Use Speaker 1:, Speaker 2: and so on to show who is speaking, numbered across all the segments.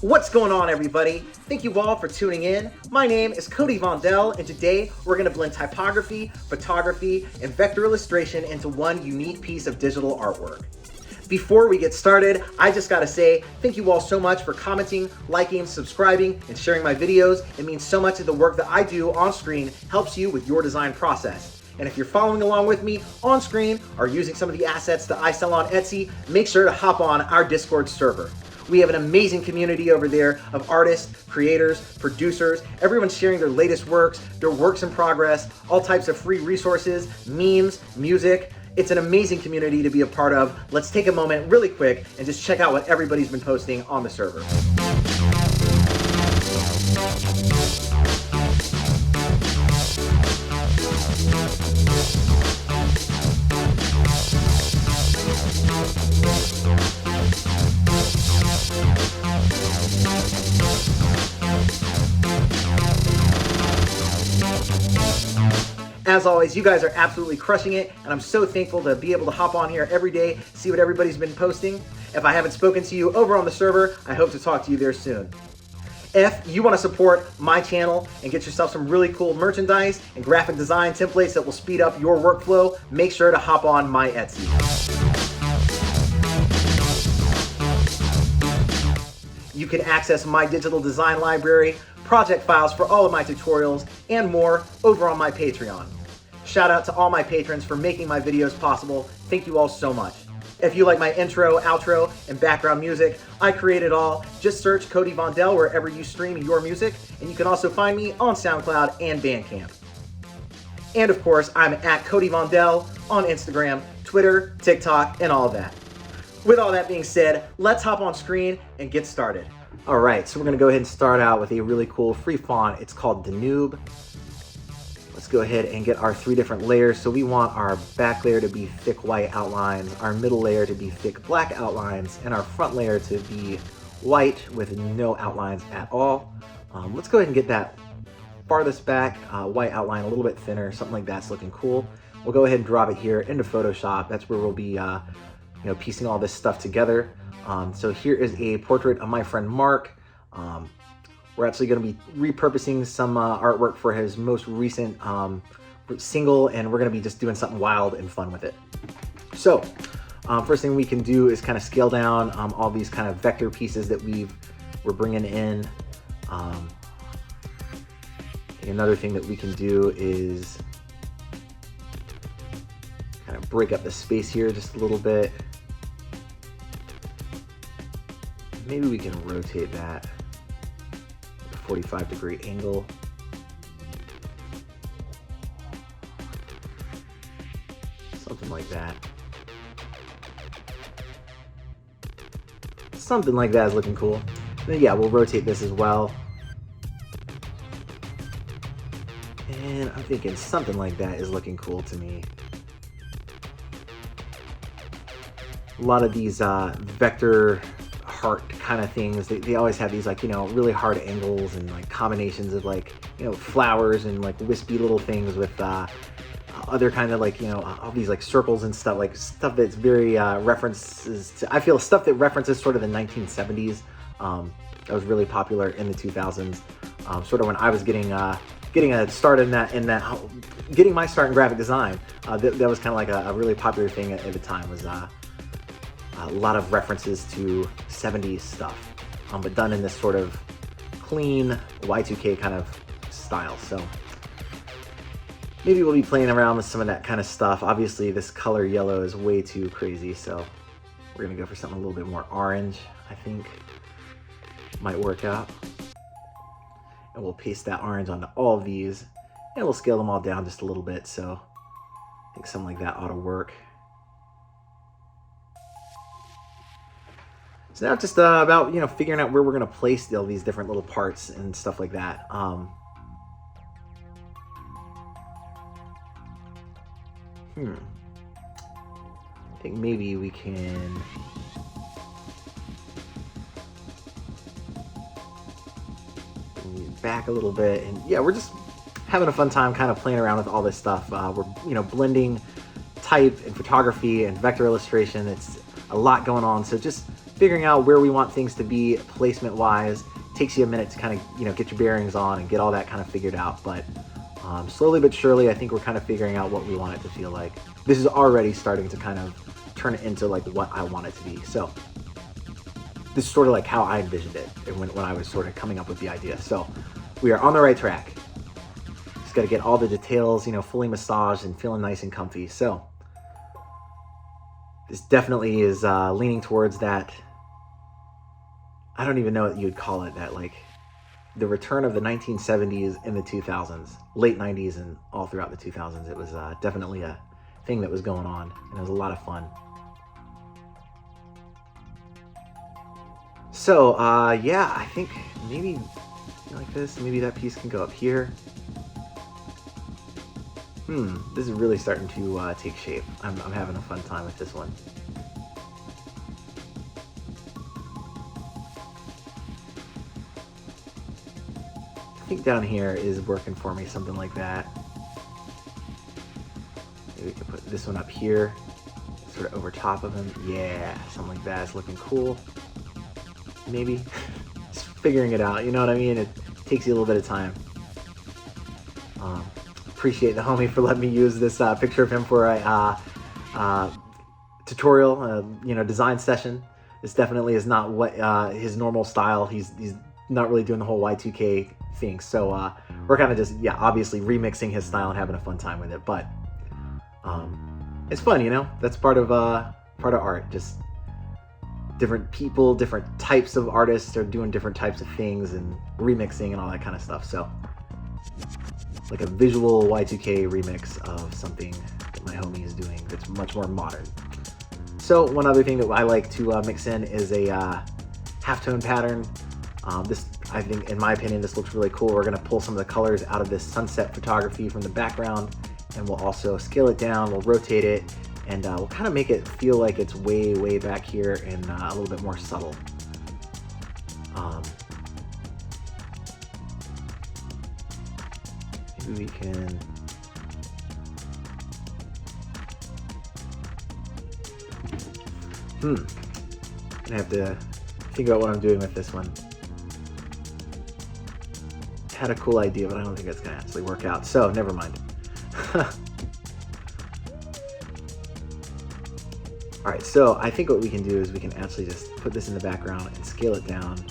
Speaker 1: What's going on, everybody? Thank you all for tuning in. My name is Cody Vondell, and today we're going to blend typography, photography, and vector illustration into one unique piece of digital artwork. Before we get started, I just gotta say thank you all so much for commenting, liking, subscribing, and sharing my videos. It means so much of the work that I do on screen helps you with your design process. And if you're following along with me on screen or using some of the assets that I sell on Etsy, make sure to hop on our Discord server. We have an amazing community over there of artists, creators, producers, everyone sharing their latest works, their works in progress, all types of free resources, memes, music. It's an amazing community to be a part of. Let's take a moment really quick and just check out what everybody's been posting on the server. As always, you guys are absolutely crushing it, and I'm so thankful to be able to hop on here every day, see what everybody's been posting. If I haven't spoken to you over on the server, I hope to talk to you there soon. If you want to support my channel and get yourself some really cool merchandise and graphic design templates that will speed up your workflow, make sure to hop on my Etsy. You can access my digital design library, project files for all of my tutorials, and more over on my Patreon. Shout out to all my patrons for making my videos possible. Thank you all so much. If you like my intro, outro, and background music, I create it all. Just search Cody Vondell wherever you stream your music, and you can also find me on SoundCloud and Bandcamp. And of course, I'm at Cody Vondell on Instagram, Twitter, TikTok, and all of that. With all that being said, let's hop on screen and get started. All right, so we're gonna go ahead and start out with a really cool free font. It's called the Noob. Let's go ahead and get our 3 different layers. So we want our back layer to be thick white outlines, our middle layer to be thick black outlines, and our front layer to be white with no outlines at all. Let's go ahead and get that farthest back white outline a little bit thinner, something like that's looking cool. We'll go ahead and drop it here into Photoshop. That's where we'll be piecing all this stuff together. So here is a portrait of my friend Mark. We're actually going to be repurposing some artwork for his most recent single, and we're going to be just doing something wild and fun with it. So first thing we can do is kind of scale down all these kind of vector pieces that we're bringing in. Another thing that we can do is kind of break up the space here just a little bit. Maybe we can rotate that at a 45-degree angle. Something like that. Something like that is looking cool. And then, yeah, we'll rotate this as well. And I'm thinking something like that is looking cool to me. A lot of these Vectorheart kind of things, they always have these really hard angles and like combinations of flowers and like wispy little things with other kind of all these like circles and stuff, like stuff that's very references to, I feel, stuff that references sort of the 1970s. That was really popular in the 2000s, sort of when I was getting a start in that getting my start in graphic design. That was kind of like a really popular thing at the time, was a lot of references to 70s stuff, but done in this sort of clean Y2K kind of style. So maybe we'll be playing around with some of that kind of stuff. Obviously this color yellow is way too crazy, so we're gonna go for something a little bit more orange. I think might work out. And we'll paste that orange onto all of these, and we'll scale them all down just a little bit. So I think something like that ought to work. So now it's just about figuring out where we're gonna place all these different little parts and stuff like that. I think maybe we can bring it back a little bit, and yeah, we're just having a fun time kind of playing around with all this stuff. We're blending type and photography and vector illustration. It's a lot going on. So just figuring out where we want things to be placement wise takes you a minute to kind of, you know, get your bearings on and get all that kind of figured out. But slowly but surely, I think we're kind of figuring out what we want it to feel like. This is already starting to kind of turn it into like what I want it to be. So this is sort of like how I envisioned it when I was sort of coming up with the idea. So we are on the right track. Just got to get all the details, you know, fully massaged and feeling nice and comfy. So this definitely is leaning towards that. I don't even know what you'd call it, that like the return of the 1970s and the 2000s, late 90s and all throughout the 2000s. It was definitely a thing that was going on, and it was a lot of fun. So yeah, I think maybe like this, maybe that piece can go up here. This is really starting to take shape. I'm having a fun time with this one. I think down here is working for me, something like that. Maybe we can put this one up here, sort of over top of him. Yeah, something like that. It's looking cool. Maybe. Just figuring it out, you know what I mean? It takes you a little bit of time. Appreciate the homie for letting me use this picture of him for a tutorial, you know, design session. This definitely is not what his normal style. He's not really doing the whole Y2K thing. So we're kind of just, yeah, obviously remixing his style and having a fun time with it. But it's fun, you know. That's part of art. Just different people, different types of artists are doing different types of things and remixing and all that kind of stuff. So like a visual Y2K remix of something that my homie is doing that's much more modern. So one other thing that I like to mix in is a halftone pattern. This, I think, in my opinion, this looks really cool. We're gonna pull some of the colors out of this sunset photography from the background, and we'll also scale it down, we'll rotate it, and we'll kind of make it feel like it's way, way back here and a little bit more subtle. Maybe we can I have to figure out what I'm doing with this one. Had a cool idea, but I don't think it's gonna actually work out, so never mind. All right, so I think what we can do is we can actually just put this in the background and scale it down.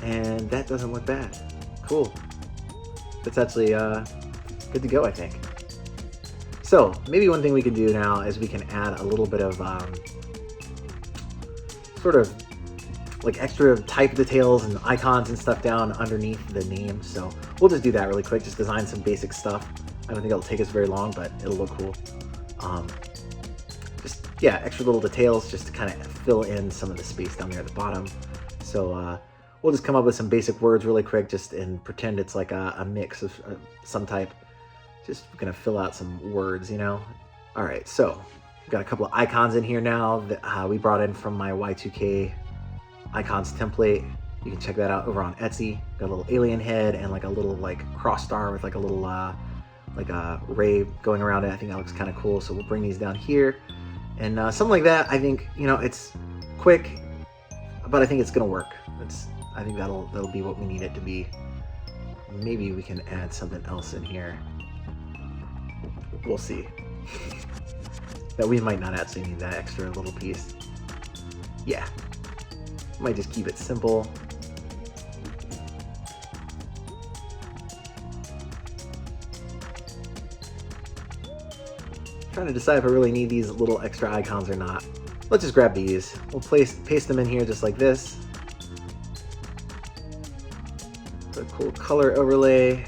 Speaker 1: And that doesn't look bad. Cool. That's actually good to go, I think. So maybe one thing we can do now is we can add a little bit of sort of like extra type details and icons and stuff down underneath the name. So we'll just do that really quick, just design some basic stuff. I don't think it'll take us very long, but it'll look cool. Just, yeah, extra little details just to kind of fill in some of the space down there at the bottom. So we'll just come up with some basic words really quick, just and pretend it's like a mix of some type. Just gonna fill out some words, you know? All right, so we've got a couple of icons in here now that we brought in from my Y2K icons template. You can check that out over on Etsy. Got a little alien head and like a little like cross star with like a little like a ray going around it. I think that looks kind of cool. So we'll bring these down here and something like that. I think, you know, it's quick, but I think it's gonna work. I think that'll be what we need it to be. Maybe we can add something else in here. We'll see. That we might not actually need that extra little piece. Yeah. Might just keep it simple. Trying to decide if I really need these little extra icons or not. Let's just grab these. We'll paste them in here just like this. A cool color overlay.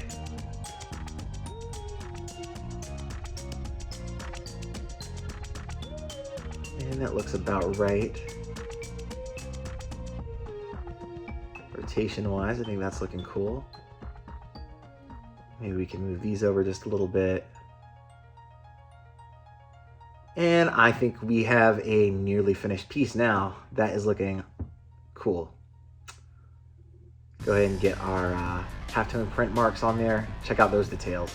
Speaker 1: And that looks about right. Rotation wise, I think that's looking cool. Maybe we can move these over just a little bit. And I think we have a nearly finished piece now. That is looking cool. Go ahead and get our halftone print marks on there. Check out those details.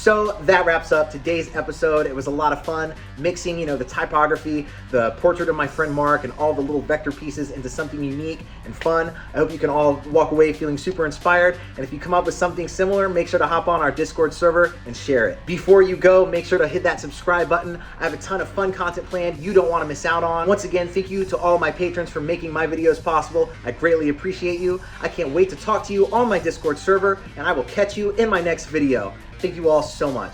Speaker 1: So that wraps up today's episode. It was a lot of fun mixing, the typography, the portrait of my friend Mark, and all the little vector pieces into something unique and fun. I hope you can all walk away feeling super inspired. And if you come up with something similar, make sure to hop on our Discord server and share it. Before you go, make sure to hit that subscribe button. I have a ton of fun content planned you don't want to miss out on. Once again, thank you to all my patrons for making my videos possible. I greatly appreciate you. I can't wait to talk to you on my Discord server, and I will catch you in my next video. Thank you all so much.